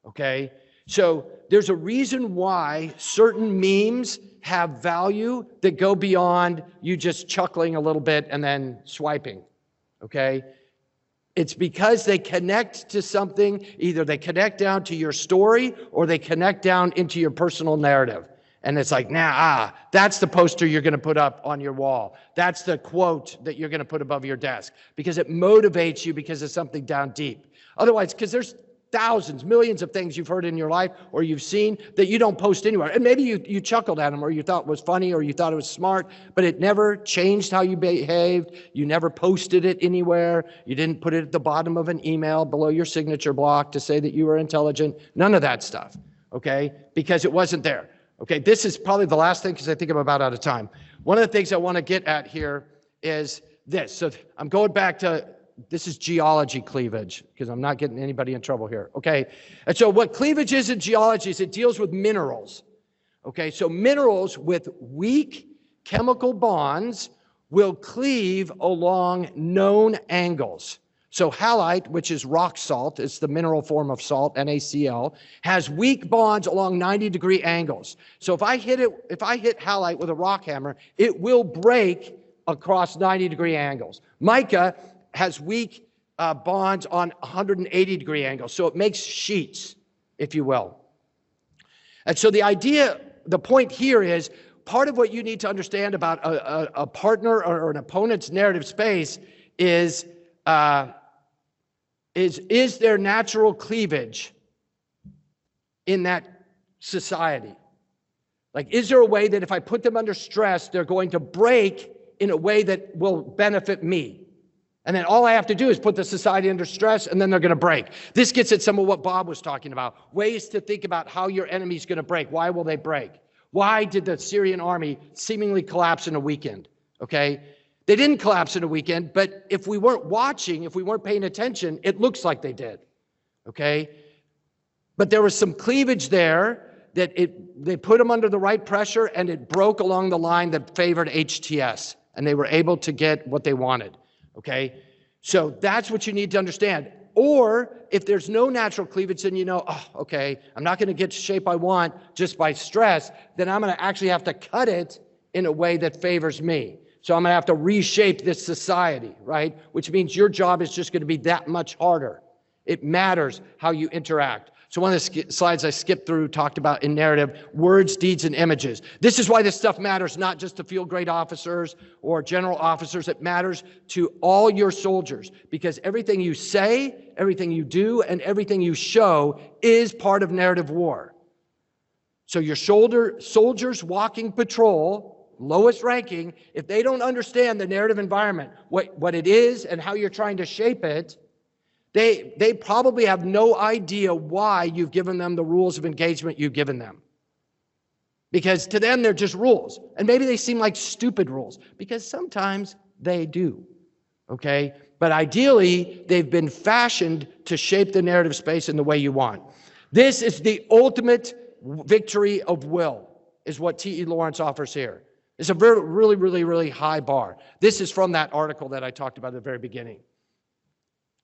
Okay? So there's a reason why certain memes have value that go beyond you just chuckling a little bit and then swiping. Okay? It's because they connect to something. Either they connect down to your story or they connect down into your personal narrative. And it's like, that's the poster you're going to put up on your wall. That's the quote that you're going to put above your desk because it motivates you because of something down deep. Otherwise, because there's thousands, millions of things you've heard in your life or you've seen that you don't post anywhere. And maybe you chuckled at them or you thought it was funny or you thought it was smart, but it never changed how you behaved. You never posted it anywhere. You didn't put it at the bottom of an email below your signature block to say that you were intelligent. None of that stuff, okay? Because it wasn't there. Okay, this is probably the last thing because I think I'm about out of time. One of the things I want to get at here is this. So I'm going back to, this is geology cleavage because I'm not getting anybody in trouble here. Okay, and so what cleavage is in geology is it deals with minerals. Okay, so minerals with weak chemical bonds will cleave along known angles. So halite, which is rock salt, it's the mineral form of salt, NaCl, has weak bonds along 90-degree angles. So if I hit halite with a rock hammer, it will break across 90-degree angles. Mica has weak bonds on 180-degree angles, so it makes sheets, if you will. And so the point here is, part of what you need to understand about a partner or an opponent's narrative space is there natural cleavage in that society? Like, is there a way that if I put them under stress, they're going to break in a way that will benefit me? And then all I have to do is put the society under stress, and then they're going to break. This gets at some of what Bob was talking about, ways to think about how your enemy's going to break. Why will they break? Why did the Syrian army seemingly collapse in a weekend? Okay? They didn't collapse in a weekend, but if we weren't watching, if we weren't paying attention, it looks like they did, okay? But there was some cleavage there that they put them under the right pressure and it broke along the line that favored HTS, and they were able to get what they wanted, okay? So that's what you need to understand. Or if there's no natural cleavage, then you know, okay, I'm not gonna get the shape I want just by stress, then I'm gonna actually have to cut it in a way that favors me. So I'm going to have to reshape this society, right? Which means your job is just going to be that much harder. It matters how you interact. So one of the slides I skipped through talked about in narrative, words, deeds, and images. This is why this stuff matters, not just to field grade officers or general officers. It matters to all your soldiers because everything you say, everything you do, and everything you show is part of narrative war. So your soldiers walking patrol, lowest ranking, if they don't understand the narrative environment, what it is and how you're trying to shape it, they probably have no idea why you've given them the rules of engagement you've given them. Because to them, they're just rules. And maybe they seem like stupid rules, because sometimes they do, okay? But ideally, they've been fashioned to shape the narrative space in the way you want. This is the ultimate victory of will, is what T.E. Lawrence offers here. It's a really, really, really high bar. This is from that article that I talked about at the very beginning.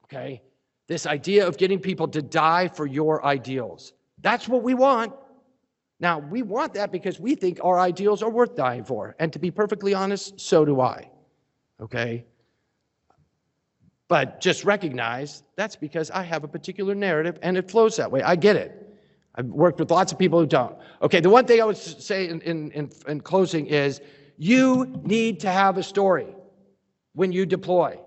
Okay? This idea of getting people to die for your ideals. That's what we want. Now, we want that because we think our ideals are worth dying for. And to be perfectly honest, so do I. Okay? But just recognize that's because I have a particular narrative and it flows that way. I get it. I've worked with lots of people who don't. Okay, the one thing I would say in closing is you need to have a story when you deploy.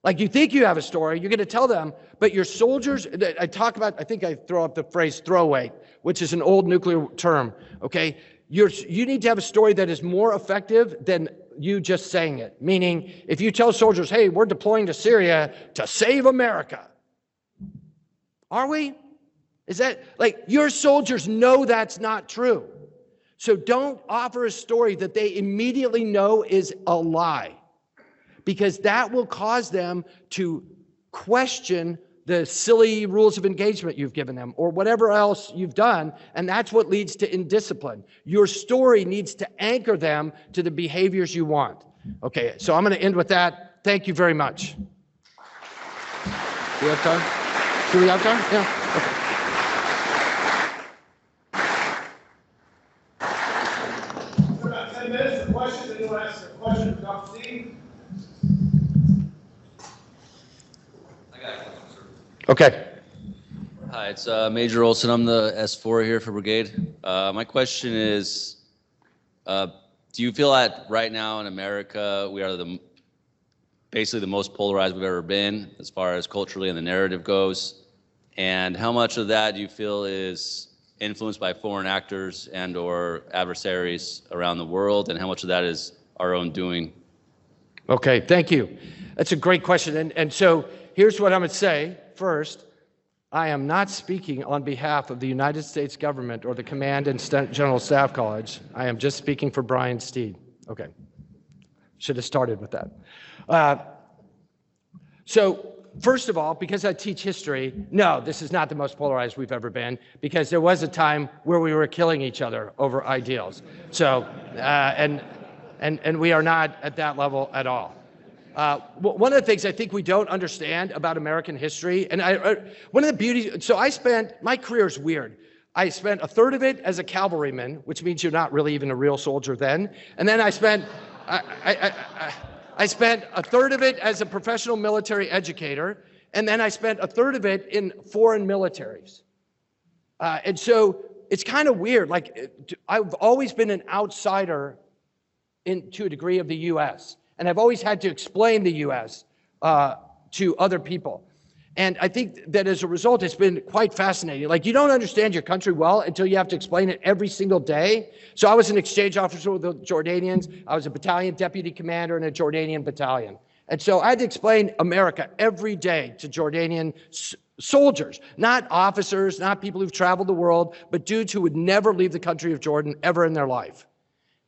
Like you think you have a story, you're going to tell them, but your soldiers, I talk about, I think I throw up the phrase throwaway, which is an old nuclear term, okay? You need to have a story that is more effective than you just saying it. Meaning, if you tell soldiers, hey, we're deploying to Syria to save America. Are we? Is that, like, your soldiers know that's not true. So don't offer a story that they immediately know is a lie, because that will cause them to question the silly rules of engagement you've given them or whatever else you've done, and that's what leads to indiscipline. Your story needs to anchor them to the behaviors you want. Okay, so I'm going to end with that. Thank you very much. Do we have time? Do we have time? Yeah. Okay. For about 10 minutes for questions. Anyone ask a question for Dr. Steed? Okay. Hi, it's Major Olson. I'm the S4 here for Brigade. My question is, do you feel that right now in America we are basically the most polarized we've ever been as far as culturally and the narrative goes? And how much of that do you feel is influenced by foreign actors and or adversaries around the world, and how much of that is our own doing? Okay, thank you. That's a great question. And so here's what I'm going to say. First, I am not speaking on behalf of the United States government or the Command and General Staff College. I am just speaking for Brian Steed. Okay. Should have started with that. So first of all, because I teach history, no, this is not the most polarized we've ever been, because there was a time where we were killing each other over ideals. So, and we are not at that level at all. One of the things I think we don't understand about American history, and one of the beauties, so my career is weird. I spent a third of it as a cavalryman, which means you're not really even a real soldier then. And then I spent a third of it as a professional military educator. And then I spent a third of it in foreign militaries. And so it's kind of weird. Like, I've always been an outsider to a degree of the U.S., and I've always had to explain the U.S. To other people. And I think that as a result, it's been quite fascinating. Like, you don't understand your country well until you have to explain it every single day. So I was an exchange officer with the Jordanians. I was a battalion deputy commander in a Jordanian battalion. And so I had to explain America every day to Jordanian soldiers, not officers, not people who've traveled the world, but dudes who would never leave the country of Jordan ever in their life.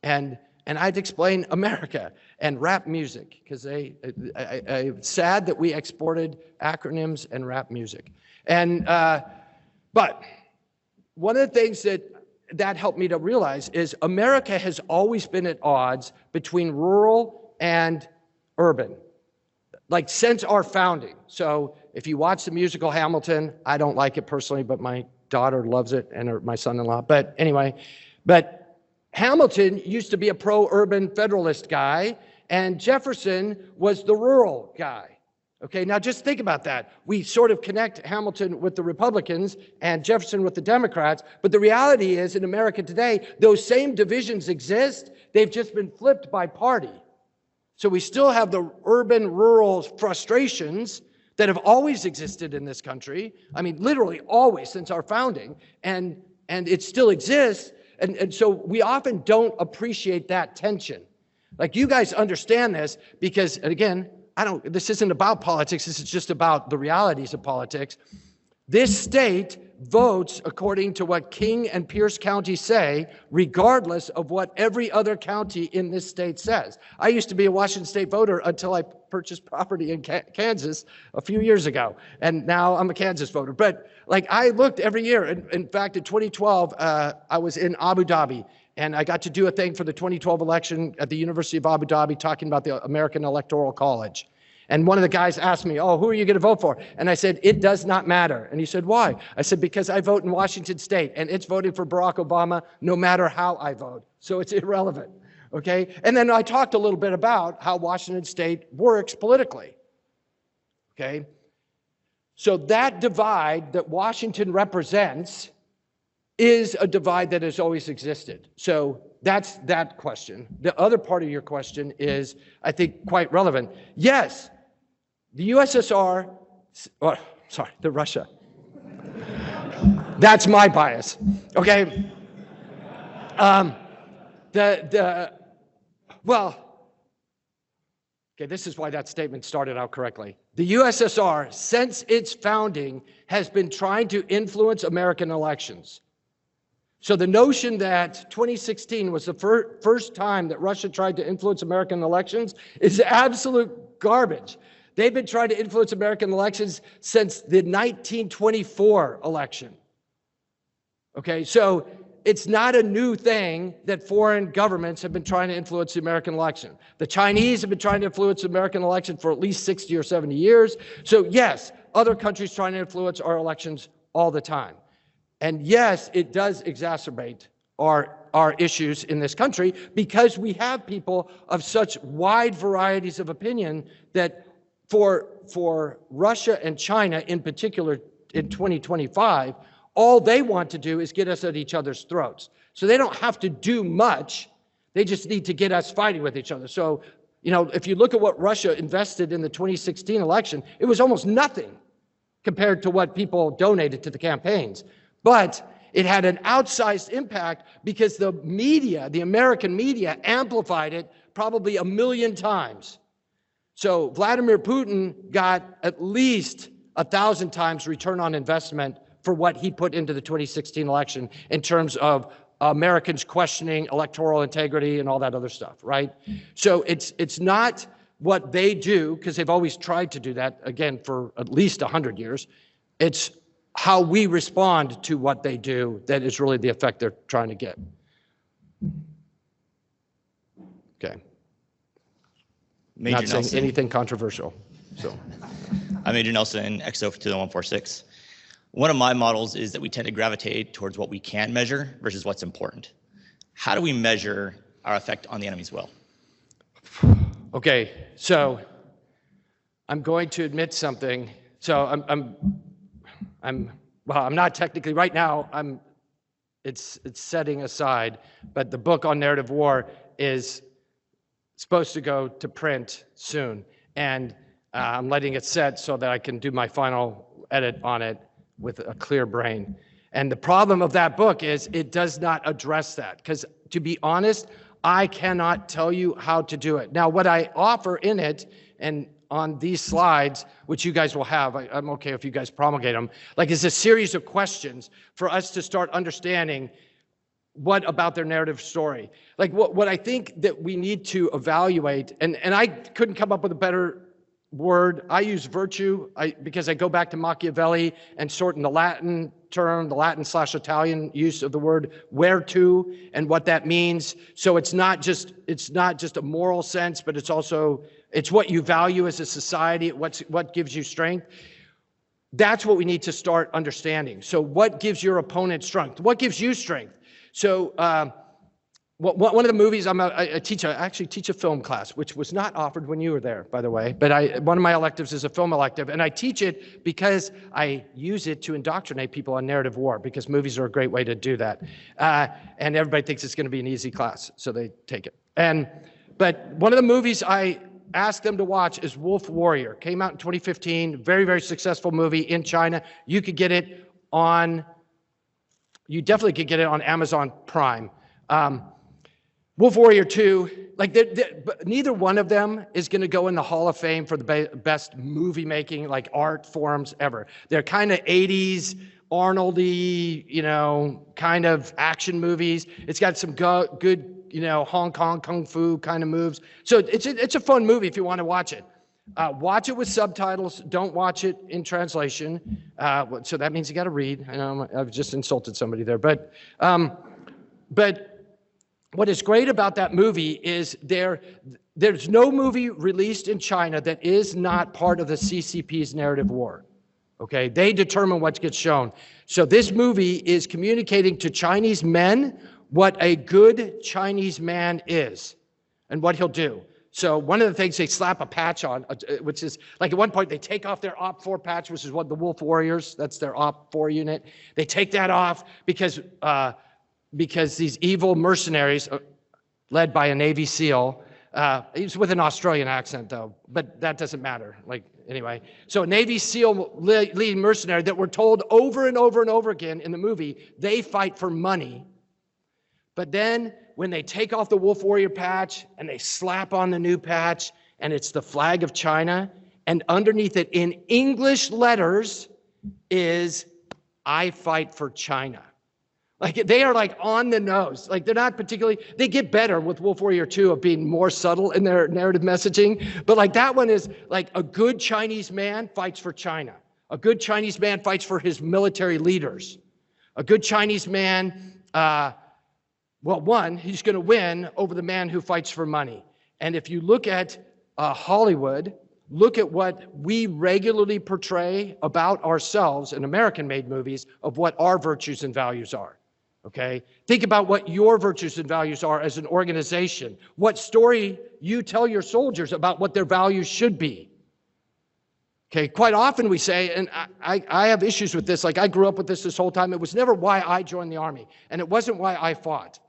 And I had to explain America and rap music, because I'm sad that we exported acronyms and rap music. But one of the things that helped me to realize is America has always been at odds between rural and urban, like since our founding. So if you watch the musical Hamilton, I don't like it personally, but my daughter loves it, and my son-in-law. But anyway, Hamilton used to be a pro-urban Federalist guy, and Jefferson was the rural guy. Okay, now just think about that. We sort of connect Hamilton with the Republicans and Jefferson with the Democrats, but the reality is in America today, those same divisions exist. They've just been flipped by party. So we still have the urban-rural frustrations that have always existed in this country. I mean, literally always since our founding, and it still exists. And so we often don't appreciate that tension. Like, you guys understand this because, and again, this isn't about politics. This is just about the realities of politics. This state votes according to what King and Pierce County say, regardless of what every other county in this state says. I used to be a Washington State voter until I purchased property in Kansas a few years ago, and now I'm a Kansas voter. But like, I looked every year. In fact, in 2012, I was in Abu Dhabi, and I got to do a thing for the 2012 election at the University of Abu Dhabi, talking about the American Electoral College. And one of the guys asked me, oh, who are you going to vote for? And I said, it does not matter. And he said, why? I said, because I vote in Washington State, and it's voting for Barack Obama no matter how I vote. So it's irrelevant, okay? And then I talked a little bit about how Washington State works politically, okay? So that divide that Washington represents is a divide that has always existed. So that's that question. The other part of your question is, I think, quite relevant. Yes, The USSR, oh, sorry, the Russia. That's my bias, okay? Well, okay, this is why that statement started out correctly. The USSR, since its founding, has been trying to influence American elections. So the notion that 2016 was the first time that Russia tried to influence American elections is absolute garbage. They've been trying to influence American elections since the 1924 election. Okay, so it's not a new thing that foreign governments have been trying to influence the American election. The Chinese have been trying to influence the American election for at least 60 or 70 years. So yes, other countries trying to influence our elections all the time. And yes, it does exacerbate our issues in this country because we have people of such wide varieties of opinion that for Russia and China in particular in 2025, all they want to do is get us at each other's throats. So they don't have to do much. They just need to get us fighting with each other. So, you know, if you look at what Russia invested in the 2016 election, it was almost nothing compared to what people donated to the campaigns. But it had an outsized impact because the media, the American media, amplified it probably 1 million times. So Vladimir Putin got at least 1,000 times return on investment for what he put into the 2016 election in terms of Americans questioning electoral integrity and all that other stuff, right? So it's not what they do, because they've always tried to do that, again, for at least 100 years. It's how we respond to what they do that is really the effect they're trying to get. Okay. Major Not saying Nelson. anything controversial. So I'm Major Nelson, XO for 20146. One of my models is that we tend to gravitate towards what we can measure versus what's important. How do we measure our effect on the enemy's will? okay, so I'm going to admit something. So I'm not technically right now. It's setting aside, but the book on narrative war is supposed to go to print soon, and I'm letting it set so that I can do my final edit on it with a clear brain. And the problem of that book is it does not address that, because to be honest, I cannot tell you how to do it. Now, what I offer in it and on these slides, which you guys will have, I'm okay if you guys promulgate them, like is a series of questions for us to start understanding what about their narrative story. Like what I think that we need to evaluate, and I couldn't come up with a better word. I use virtue because I go back to Machiavelli and sort in the Latin term, the Latin/Italian use of the word virtu and what that means. So it's not just a moral sense, but it's also what you value as a society, what gives you strength. That's what we need to start understanding. So what gives your opponent strength? What gives you strength? So one of the movies I actually teach a film class, which was not offered when you were there, by the way. But one of my electives is a film elective, and I teach it because I use it to indoctrinate people on narrative war, because movies are a great way to do that. And everybody thinks it's going to be an easy class, so they take it. But one of the movies I asked them to watch is Wolf Warrior. Came out in 2015. Very, very successful movie in China. You definitely could get it on Amazon Prime. Wolf Warrior 2, neither one of them is going to go in the Hall of Fame for the best movie making, like art forms ever. They're kind of 80s, Arnold-y, kind of action movies. It's got some good, Hong Kong kung fu kind of moves. So it's a fun movie if you want to watch it. Watch it with subtitles. Don't watch it in translation. So that means you got to read. I know I've just insulted somebody there, but what is great about that movie is there's no movie released in China that is not part of the CCP's narrative war. Okay, they determine what gets shown. So this movie is communicating to Chinese men what a good Chinese man is and what he'll do. So one of the things they slap a patch on, which is like at one point they take off their Op 4 patch, which is what the Wolf Warriors, that's their Op 4 unit. They take that off because these evil mercenaries, led by a Navy SEAL, He's with an Australian accent, though, but that doesn't matter. Like, anyway. So a Navy SEAL leading mercenary that we're told over and over and over again in the movie, they fight for money. But then when they take off the Wolf Warrior patch and they slap on the new patch, and it's the flag of China, and underneath it in English letters is, I fight for China. Like, they are like on the nose. Like, they're not particularly, they get better with Wolf Warrior 2 of being more subtle in their narrative messaging. But like, that one is like, a good Chinese man fights for China. A good Chinese man fights for his military leaders. A good Chinese man, well, one, he's going to win over the man who fights for money. And if you look at Hollywood, look at what we regularly portray about ourselves in American-made movies of what our virtues and values are. Okay? Think about what your virtues and values are as an organization. What story you tell your soldiers about what their values should be. Okay, quite often we say, and I have issues with this, like I grew up with this whole time, it was never why I joined the Army, and it wasn't why I fought.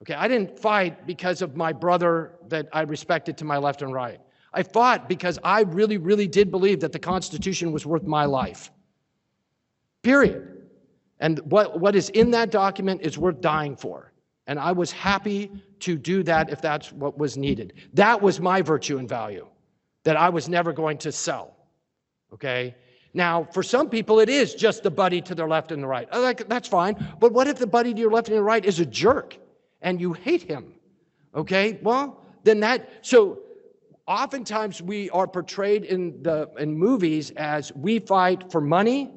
Okay, I didn't fight because of my brother that I respected to my left and right. I fought because I really, really did believe that the Constitution was worth my life. Period. And what is in that document is worth dying for. And I was happy to do that if that's what was needed. That was my virtue and value, that I was never going to sell. Okay? Now, for some people, it is just the buddy to their left and the right. Like, that's fine. But what if the buddy to your left and your right is a jerk and you hate him? Okay? Well, then so oftentimes we are portrayed in movies as we fight for money.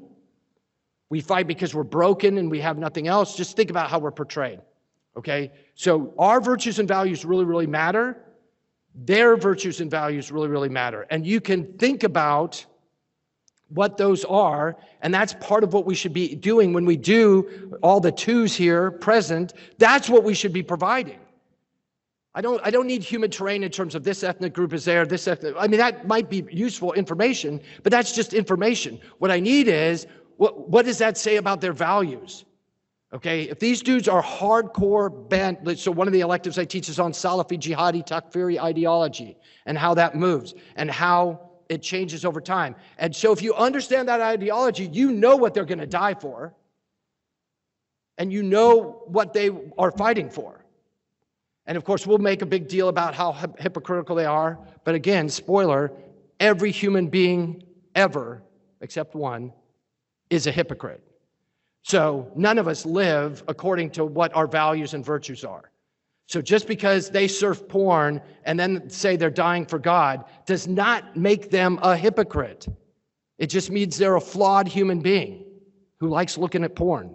We fight because we're broken and we have nothing else. Just think about how we're portrayed. Okay? So our virtues and values really, really matter. Their virtues and values really, really matter. And you can think about what those are, and that's part of what we should be doing when we do all the twos here present. That's what we should be providing. I don't need human terrain in terms of this ethnic group is there, this ethnic, I mean, that might be useful information, but that's just information. What I need is, what does that say about their values? Okay, if these dudes are hardcore bent, so one of the electives I teach is on Salafi jihadi takfiri ideology and how that moves and how it changes over time. And so if you understand that ideology, you know what they're going to die for, and you know what they are fighting for. And of course, we'll make a big deal about how hypocritical they are. But again, spoiler, every human being ever, except one, is a hypocrite. So none of us live according to what our values and virtues are. So just because they surf porn and then say they're dying for God does not make them a hypocrite. It just means they're a flawed human being who likes looking at porn.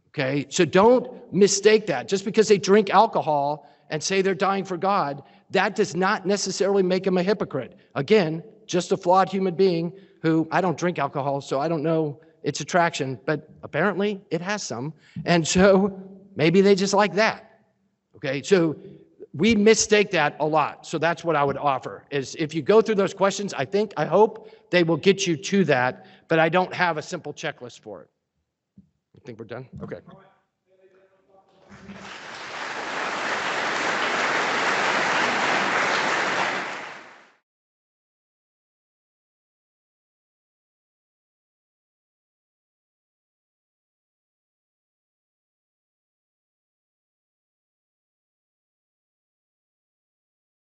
Okay, so don't mistake that. Just because they drink alcohol and say they're dying for God, that does not necessarily make them a hypocrite. Again, just a flawed human being who, I don't drink alcohol, so I don't know its attraction, but apparently it has some. And so maybe they just like that. Okay, so we mistake that a lot. So that's what I would offer, is if you go through those questions, I hope they will get you to that, but I don't have a simple checklist for it. You think we're done? Okay.